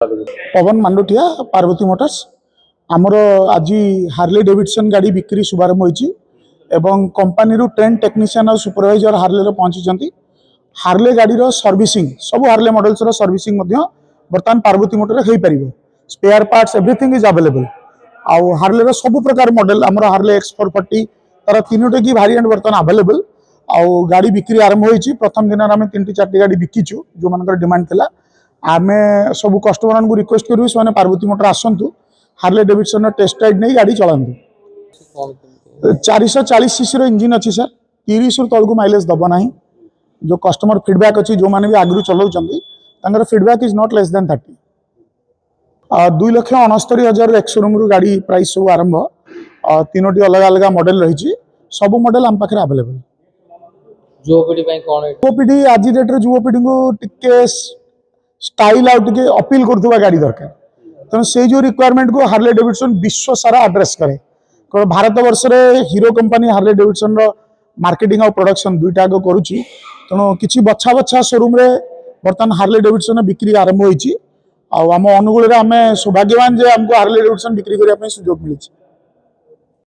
पवन मांडुटिया Parvati Motors आमर आज Harley Davidson गाड़ी बिक्री शुभारंभ होती एवं कंपनी ट्रेन टेक्नीशियन और सुपरवाइजर हार्ले पहुंची हार्ले गाड़ी सर्विसिंग सब हार्ले मॉडल्स सर्विसिंग बर्तमान पार्वती मोटर हो पार spare parts everything is available आउ हार्ले सब प्रकार मॉडल आमर हार्ले X440 तार तीनोटी की भारिएंट बर्तमान अवेलेबल आउ गाड़ी बिक्री आरंभ होती प्रथम दिन आम 3-4 गाड़ी बिकिचु जो मान डिमांड था आमे सब कस्टमर को रिक्वेस्ट करूँ से पार्वती मोटर आसतु हार्ले डेविडसन टेस्ट राइड नहीं गाड़ी चलातु 440 सीसी इंजिन अच्छी सर 30 तलू माइलेज दब ना जो कस्टमर फीडबैक अच्छी जो मैंने भी आगु चलाऊँ feedback is not less than 30 2,69,000 एक शोरूम गाड़ी प्राइस सब आरंभ तीनोटी अलग अलग मॉडल रही सब मॉडल आम पाखे अवेलेबल युवपीढ़ी आज डेट युवपीढ़ी को टिके स्टाइल आउट के अपील करुवा गाड़ी दरकार तेणु से जो रिक्वायरमेंट को हार्ले डेविडसन विश्व सारा एड्रेस करे कारण भारत वर्ष में hero company Harley Davidson marketing और प्रोडक्शन दुईटा करुच्ची तेणु किसी बछा बछा शोरूम रे बर्तमान हार्ले डेविडसन बिक्री आरंभ होती आम अनुगुल आम सौभाग्यवान जे आमको हार्ले डेविडसन बिक्री करने सुजोग मिली।